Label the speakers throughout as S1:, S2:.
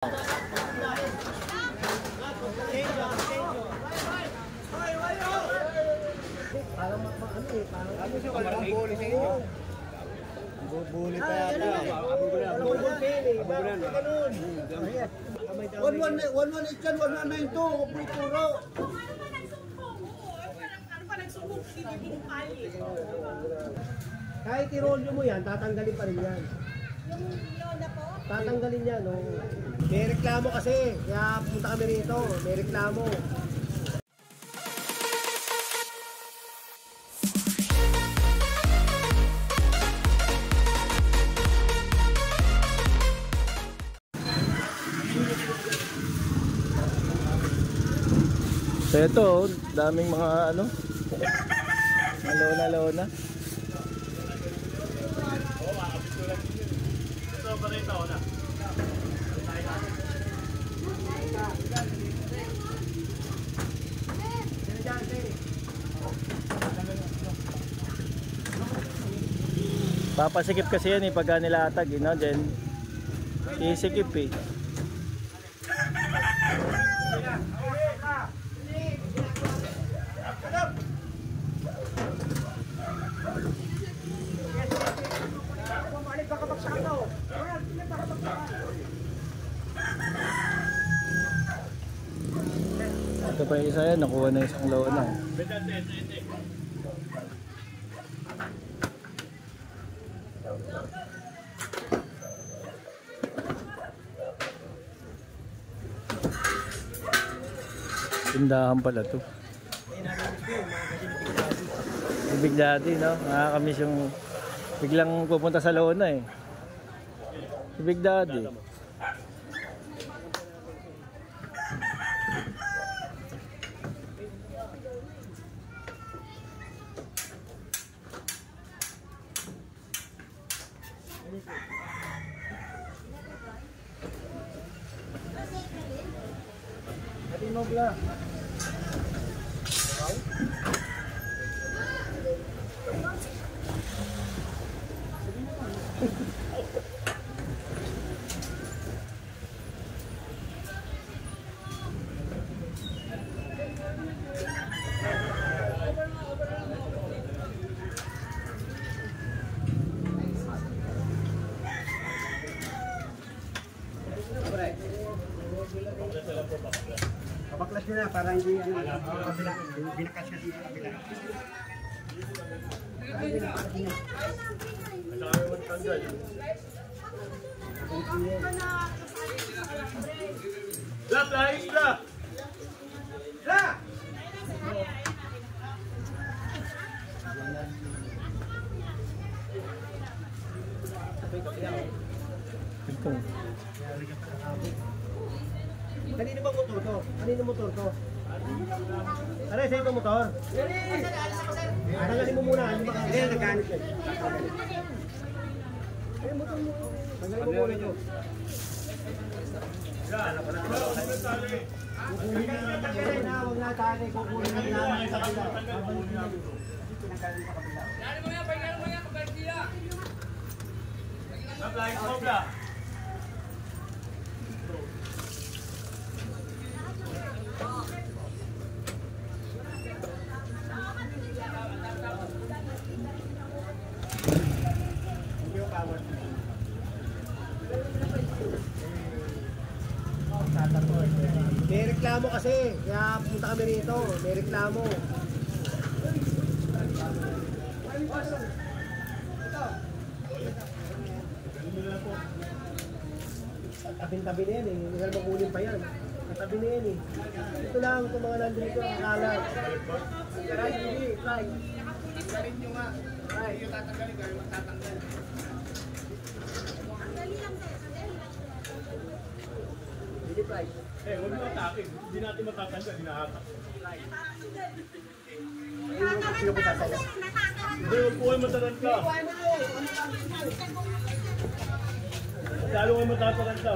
S1: Parang ano siya, parang buli sa inyo. Buli pa yata. Ganun. 118, 192, puro. Kahit i-roll mo yan, tatanggalin pa rin yan. Tatanggalin yan, no? May reklamo kasi, kaya punta kami rito, may reklamo.
S2: So ito, daming mga ano, lona-lona. Papasikip kasi yan pagka nilatag, no, Jen? Isikip Ito pa yung isa yan, nakuha na isang lona. Tindahan pala to. Big Daddy, no? Nakakamiss yung biglang pupunta sa lona eh. Big Daddy.
S1: Tinobla. Kabaklas nyo na para hindi kabila. Binakas kasi sa kabila.
S3: La isla!
S1: La!
S2: Ito.
S1: Kanino bang motor to? Kanino motor to? Ano sa itong motor? Tanggalin mo muna. Hindi, nagkanit yan. Ay, motor mo. Tanggalin mo muna ito. Kukunin na na. Huwag na tali. Kukunin na namin sa kabila. Babalik na dito. Pinanggalin sa kabila.
S3: Lalo mo yan, pagkano mo yan, pagkano Apply Cobra.
S1: May reklamo kasi, kaya punta kami rito, may reklamo. Tabi-tabi na yan eh, hindi ka makunin pa yan. Tabi na yan eh. Ito lang, itong mga nandito ang kalat. Try, hindi, try. Try nyo nga. Try. Yung tatanggalin kayo, magtatanggal. Sandali lang sa'yo, sandali lang. Hindi, try.
S3: Eh, huwag mo atake. Hindi natin matatanggal, hinahatak.
S1: Sino ko sasaya?
S3: Hindi, huwag po kayo mataranta. Lalo kayo matataranta.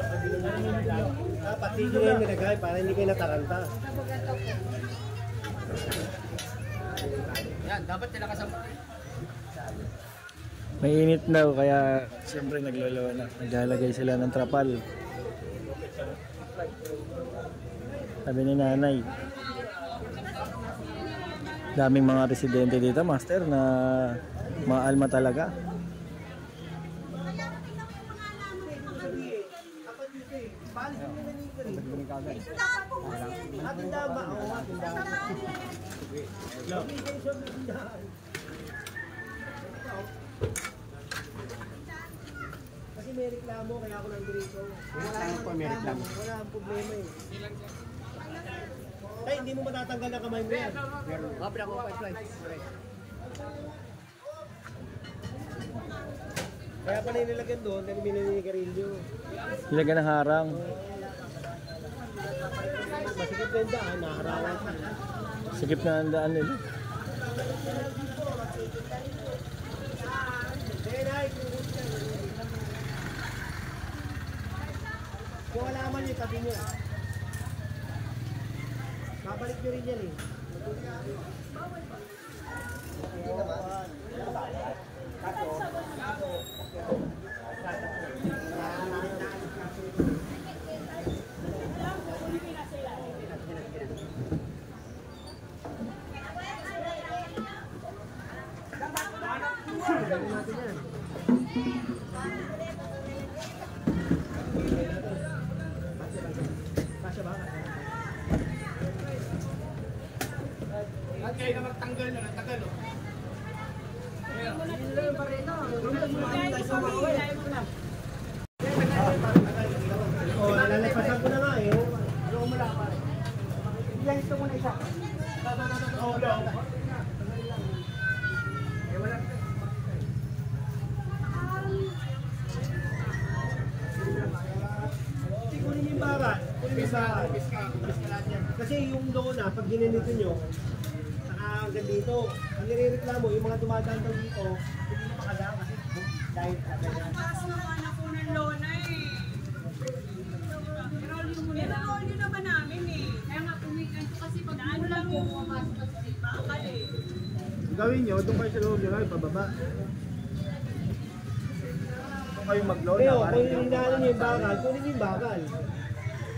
S1: Pati nyo yung nilagay para hindi kayo nataranta.
S4: Yan, dapat tinakas ang...
S2: Mainit daw kaya siyempre naglolo na. Naglalagay sila ng trapal. Sabi ni nanay. Daming mga residente dito, master, na mga alma talaga.
S1: Kasi may reklamo, kaya ako nandito. Wala akong problema eh. Tay, hindi mo matatanggal ang kamay mo yan. Kaya pala yung nilagyan doon, dahil may naninigarilyo.
S2: Ilagyan ng harang.
S1: Masikip na yung daan, naharangan ka.
S2: Sikip na ang daan nila.
S1: Kung alaman niyo, tabi niyo. Babalik niyo rin yan eh.
S3: Kaya na magtanggal na, natagal o.
S1: Oh, nalalapasan ko na nga eh.
S3: Oo, daw.
S1: Kunin yung bakal. Kunin yung bakal. Kasi yung lona, pag ginanito nyo, hanggang dito, ang nirereklamo, yung mga dumadaan daw dito, hindi na makadaan kasi dahil ganyan.
S4: Taas ng anak ko ng lona eh. Nirolyo naman namin eh. Kaya nga tumikan ko kasi pag ano lang yung bakal eh.
S1: Gawin nyo, doon kayo sa loob nyo, pababa. Doon kayo mag-lona. Kaya, kung hinahanan nyo yung bakal, kunin nyo yung bakal.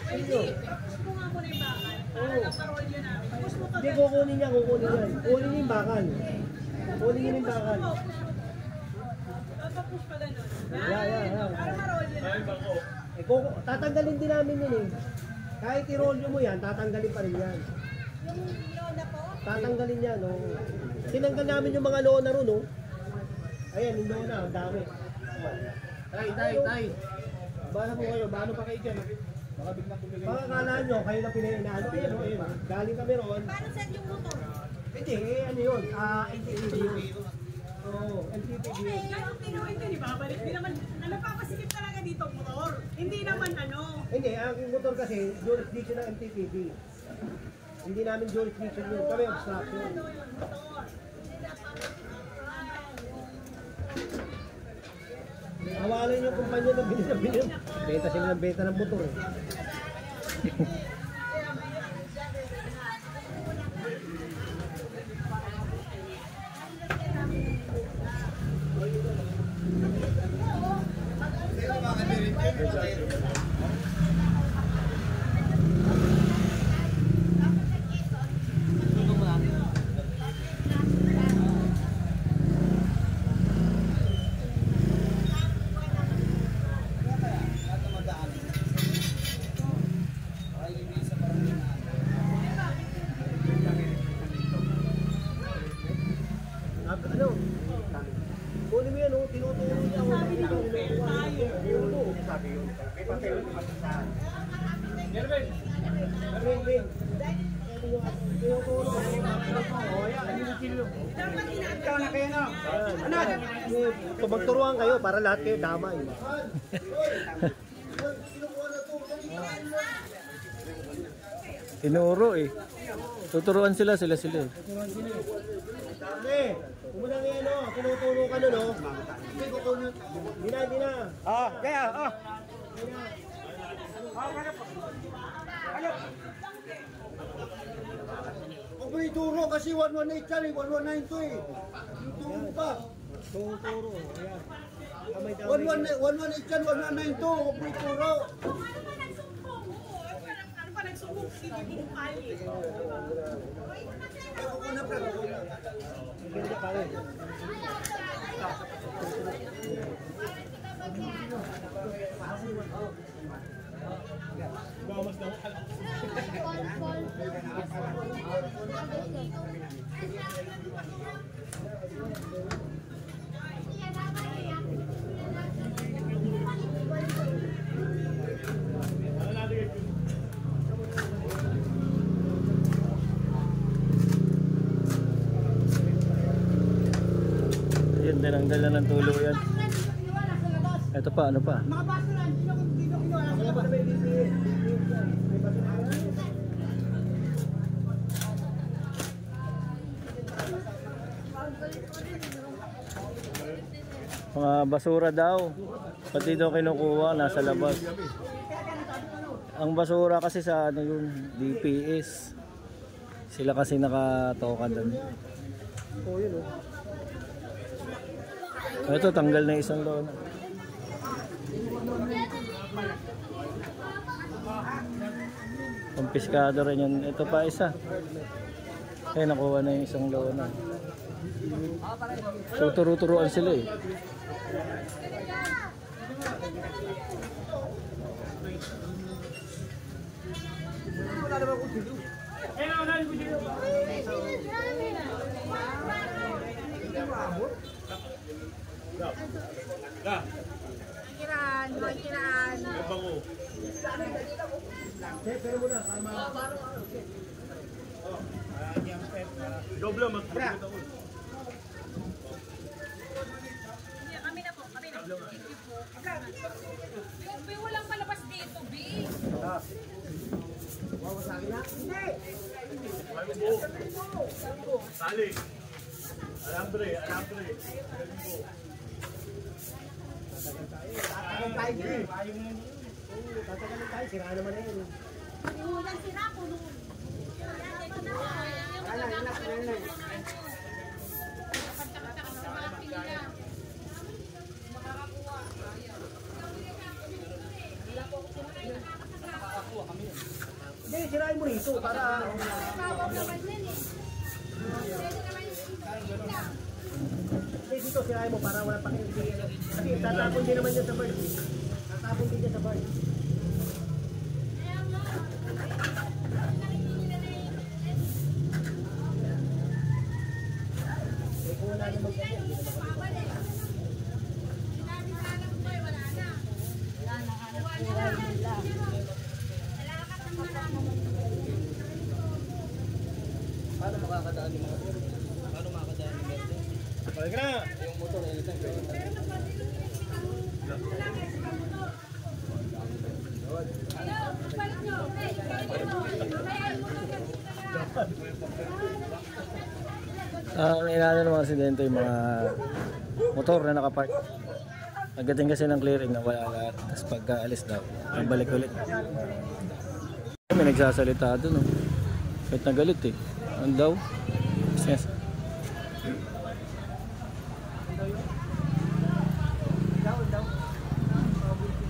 S4: Ay hindi, tapos mo nga muna yung bakal. Para nagparolyo namin. Tapos mo
S1: Hindi, kukunin niya, kukunin yan. Kunin niyo yung bakal. Kunin niyo yung bakal.
S4: tapos pa ganun.
S1: Yeah.
S4: Para marolyo
S3: Ay,
S4: namin.
S3: bako.
S1: Eh, tatanggalin din namin yun eh. Kahit i-rolyo mo yan, tatanggalin pa rin yan.
S4: Yung lona po?
S1: Tatanggalin yan, no? Tinanggal namin yung mga lona ron, no? Ayan, yung lona, ang dami.
S3: Tay.
S1: Bala mo kayo, paano pa kayo dyan? Baka kala nyo, kayo na pinainalo. Ayan, no? Ayan, galing kami ron.
S4: Paano saan yung motor?
S1: Hindi, ano yun? NTPD yun. Oo, NTPD yun.
S4: Kaya ang pinuhin din, ibabalik. Hindi naman, napapasikip talaga dito motor. Hindi naman ano.
S1: Hindi, ang motor kasi, jurisdiction ng NTPD. Hindi namin jurisdiction yun. Kami obstruction.
S4: Ano yung motor?
S1: Hawalan yung kumpanya na binili. Benta sila ng benta ng motor eh. Ano? Kunin mo yan, oh. Tinuturo niya.
S4: Sabi niya, fair tayo.
S1: Sabi yun. May papel naman sa
S3: Nervin.
S1: Ring. Tinuturo. Oh, yan.
S4: Dapat
S3: Ikaw na kayo na.
S1: So magturuan kayo para lahat kayo damay.
S2: Tinuro eh. Tuturuan sila eh.
S1: Dami. Pumunang yan, oh. Tinuturo ka nun, oh. Hindi na.
S3: Kaya.
S5: Huwag mo ituro kasi 118 yan eh, 1192 eh. Ituro pa.
S1: Tinuturo. Ayan. Kamay damay.
S5: 118 yan, 1192, huwag mo ituro.
S4: Sinibukal eh.
S1: Hindi pa rin.
S2: Yun, tinanggal na ng tulo yan. Ito pa, ano pa?
S5: Mga baso lang, dito kinuha nasa labas.
S2: Mga basura daw. Pati daw kinukuha, nasa labas. Ang basura kasi sa ano yun, DPS. Sila kasi nakatoka doon.
S1: Oo, yun oh.
S2: Ito, tanggal na isang lona. Kumpiskado rin yan. Ito pa isa. Kaya nakuha na yung isang lona. So, turu-turuan sila eh.
S4: Kiraan, mga kiraan.
S1: Pero muna, para
S4: Hindi, kami na po, kami na. Thank you po. Bi, walang palabas dito, Bi.
S3: Sali. Alambre, alambre.
S1: tatagalan tayo, sira naman na yun.
S4: Ihulan sila, puno. Yan, ito na. Pagkakatakot sa mga pinila. Makakakuha.
S1: Hindi, sirain mo rito para...
S4: Tawag naman yan eh. Pwede naman
S1: Hindi, dito sirain mo para wala pakinig. Kasi tatapon din naman yan sa bird. Tatapon din yan sa bird.
S3: Paano makakadaan yung mga Paano makakadaan yung mga Balik na! Yung motor na ito.
S2: Ang inaano ng mga aksidente yung mga motor na nakapark. Pagdating kasi ng clearing na wala lahat. Tapos pagka-alis daw, nagbalik ulit. May nagsasalita doon. Oh. Kahit nagalit eh. Ano daw? Yes.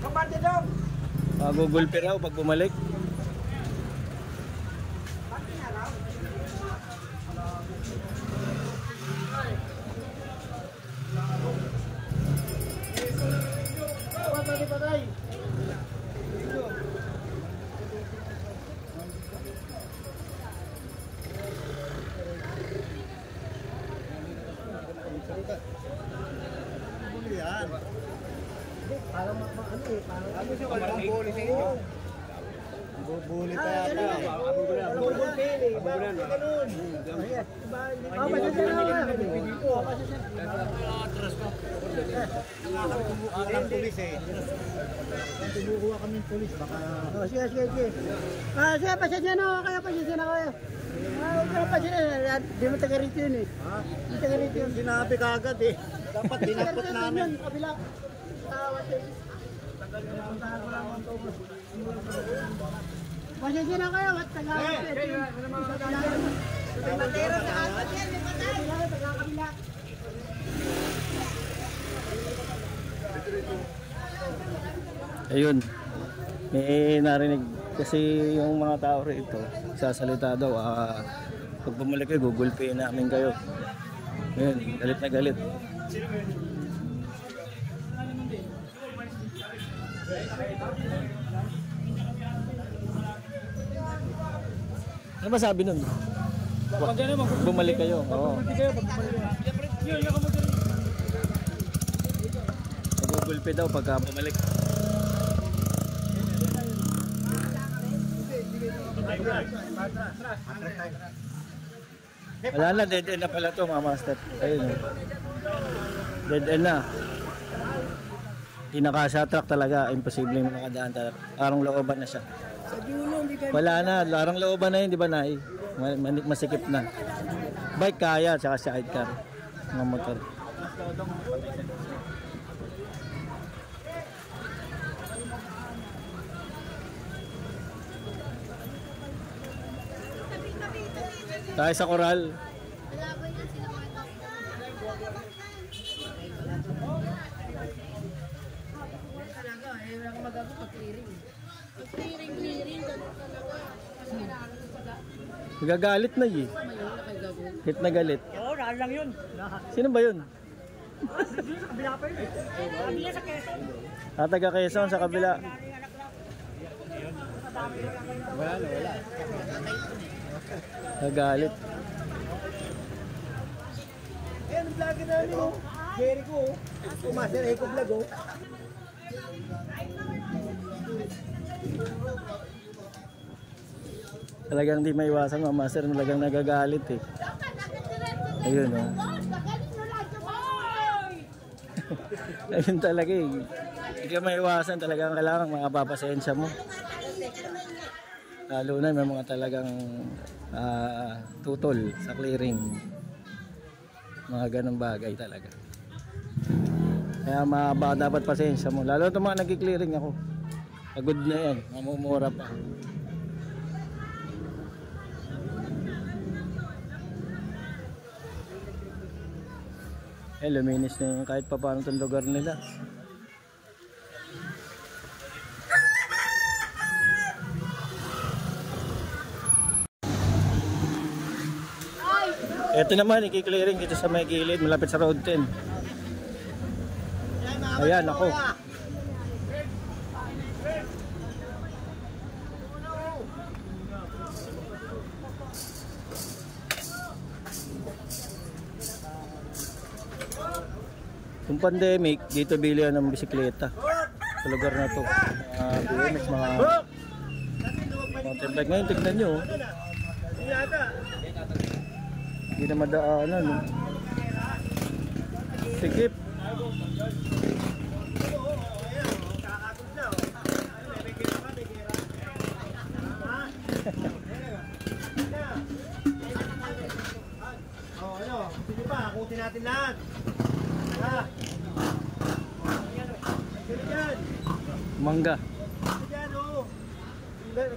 S5: Kapante daw!
S2: Magugulpi raw pag bumalik.
S1: Patay!
S5: Yan.
S1: Parang ano eh, parang ano siya,
S5: Parang buli sa inyo. Buli pa yata.
S1: Parang pen eh, bakit ganun? Ayan, diba? Pasensya na nga. Dito, pasensya na.
S5: Ang pulis eh. Tumukuha kami ng pulis, baka...
S1: Sige. Sige, pasensya na kayo, pasensya na kayo. Huwag ka na pasensya na, di mo taga-rito yun eh. Di taga-rito yun.
S5: Sinabi ka agad eh. Dapat dinapot namin.
S1: Kabila. Puntahan ko lang ang tubos. Pasensya na kayo, at taga-rito. Matera sa apat yan, may patay. Taga-kabila.
S2: Ayun. May narinig Kasi yung mga tao rito, sasalita daw, pag bumalik kayo, Google Pay namin kayo. Ngayon, galit na galit. Ano ba sabi nun? Bumalik kayo. Oo. Google Pay daw pagka bumalik. Wala na, dead end na pala to mga master. Ayun. Dead end na. Hindi nakasya truck talaga. Imposible yung makadaan talaga. Parang looban na siya. Wala na, larang looban na yun, di ba Nay? Masikip na. Bike kaya, tsaka sidecar. Mga motor. Tayo sa Coral. Nagagalit na eh. Hit na galit.
S1: Oo, lang yun.
S2: Sino ba yun?
S1: Kabila pa yun. Kabila sa Quezon.
S2: Taga Quezon sa kabila.
S3: Wala.
S2: Nagalit.
S1: Ayan, vlogger na rin oh. Jericho oh. Master Eco Vlog oh.
S2: Talagang di maiwasan mga master, talagang nagagalit eh. Ayun oh. Ayun talaga eh. Hindi ka maiwasan, talagang kailangan makapapasensya mo. Lalo na may mga talagang tutol sa clearing. Mga ganong bagay talaga. Kaya dapat pasensya mo. Lalo itong mga nag-clearing ako. Pagod na yan, mamumura pa. Luminis na yung kahit pa paano itong lugar nila. Ito naman, i-clearing dito sa may gilid, malapit sa road 10. Ayan, ako. Yung pandemic, dito bilihan ng bisikleta. Sa lugar na to. BMX, mga mountain bike. Ngayon, tignan nyo. Hindi na madaanan. Sikip.
S1: Sige pa, akutin natin lahat. Ha?
S2: Mangga.
S1: Diyan oh.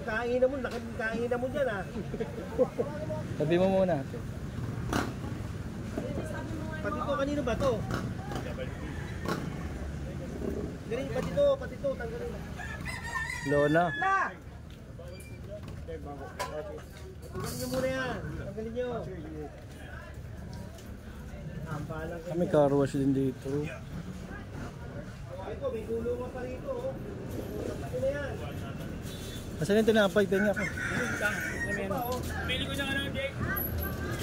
S1: Kainan mo, kainan mo dyan ah.
S2: Sabi mo muna.
S1: Pati to, kanino ba to? Pati to, tanggalin.
S2: Lona.
S1: Tanggalin nyo muna yan. Tanggalin nyo.
S2: Kami car wash din dito.
S1: Ito, may gulungan pa rito oh. Ano na yan?
S2: Asan yung tinapay? Tingnan ako.
S3: Pili ko siyang ano, Jake.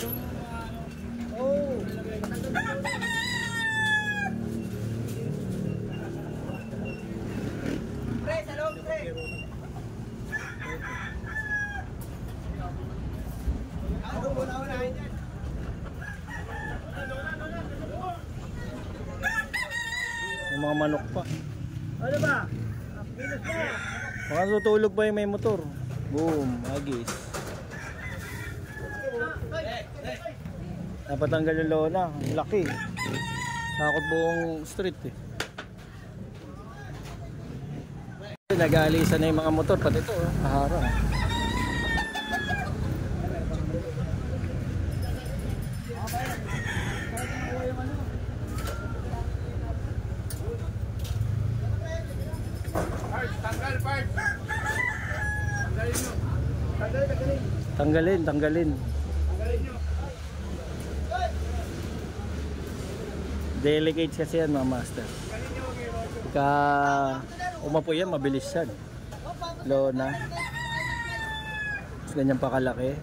S3: Yung ano.
S1: Oh. Pre, sa loob, pre. Ako muna unahin yan.
S2: May mga manok pa.
S1: Ano ba? Minus na.
S2: Baka tutulog pa yung may motor. Boom, agis. Napatanggal yung lona. Ang laki. Takot buong street eh. Nag-aalisan na yung mga motor. Pati ito, kaharang. Tanggalin. Delicate kasi yan mga master. Pagka umapo yan, mabilis yan. Lona. Mas ganyan pa kalaki.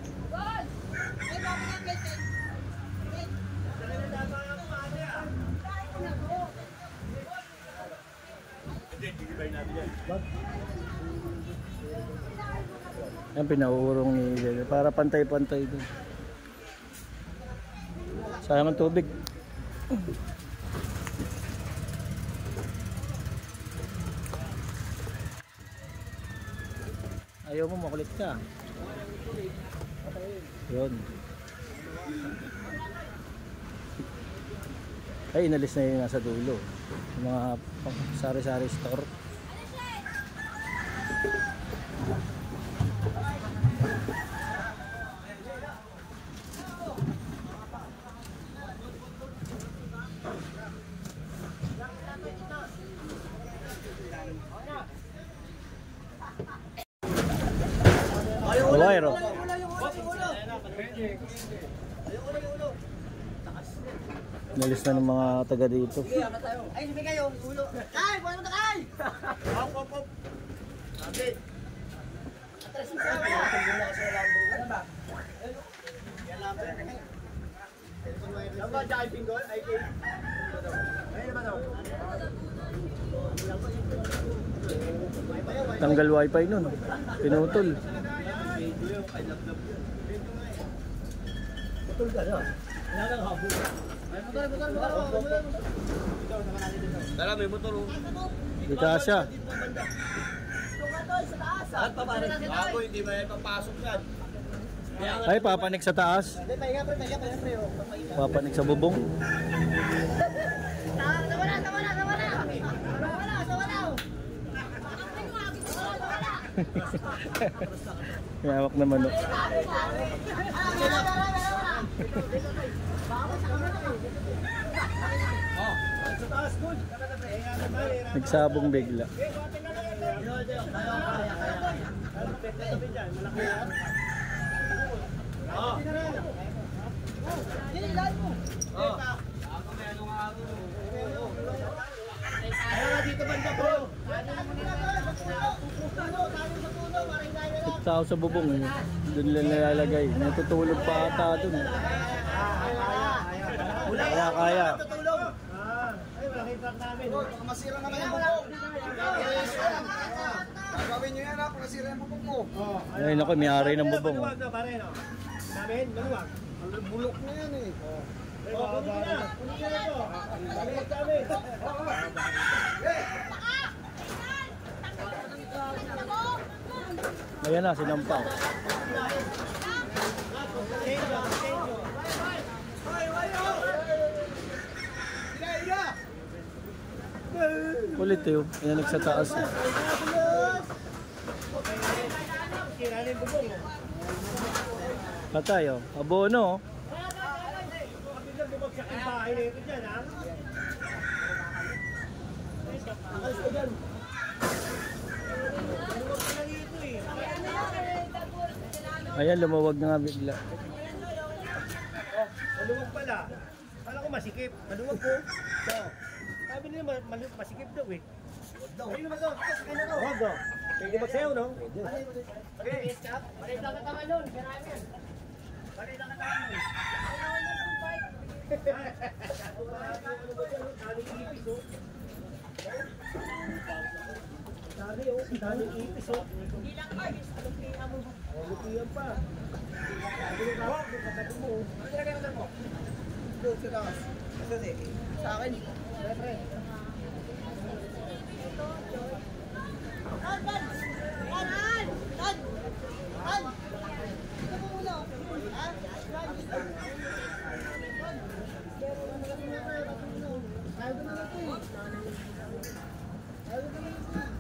S2: Yan pinauurong ni Lele para pantay-pantay din. Sayang ang tubig. Ayaw mo, makulit ka. Yun. Ay, inalis na yung nasa dulo. Yung mga sari-sari store. Wire. Nalis na ng mga taga dito.
S5: Ay, sabi kayo, ulo. Kay, buwan mo na kay! Hop. Sabi. Atras mo sa kaya. Ano ba? Yan lang ba? Ano ba, Jackie Pinggol? Ay, kay. Ayun naman ako.
S2: Tanggal wifi nun. Pinutol.
S1: Putol ka na. Wala kang habo. Motor.
S3: Dala, may motor.
S2: Di kasya.
S3: Saan pa pare? Bago, hindi may papasok yan.
S2: Ay, papanik sa taas.
S1: Hindi, pahinga pre.
S2: Papanik sa bubong. May hawak na manok.
S1: Sa taas, good.
S2: Nagsabong bigla.
S1: Dito banda bro.
S2: Tao sa bubong. Doon lang nilalagay. Natutulog pa ata doon. Kaya.
S1: Ay, malaking truck namin.
S5: Masira naman yung bubong. Gagawin nyo yan ha, kung nasira yung bubong mo.
S2: Ay, naku, may ari ng bubong.
S1: Maluwag na pare, no? Namin, maluwag.
S5: Ang bulok na yan eh.
S1: Kunin na ito. Maluwag kami.
S2: Ayan na, sinampaw. Kulit yun. Ayan sa taas.
S1: Kinanin bubong.
S2: Patay oh. Abono oh.
S1: Kapitang bumagsak yung bahay na ito dyan, ha? Alis ka dyan. Maluwag ka na dito, eh.
S2: Ayan, lumawag na nga bigla.
S1: Maluwag pala. Kala ko masikip. Maluwag po. Sabi nila masikip daw, eh. Ayun naman daw. Sakay na daw. Huwag daw. Pwede magsayaw, no? Okay, stop. Balik lang katawan nun. Marami yan. Balik lang katawan nun. Daling ipis, oh. Daling ipis, oh. Hindi lang kayo. Lupihan mo. Lupihan pa. Sabi nyo tawag, katabi mo. Ano nilagay mo?
S5: Doon sa taas. Sa akin.
S1: Pre.
S5: Ayaw ko na lang ito eh.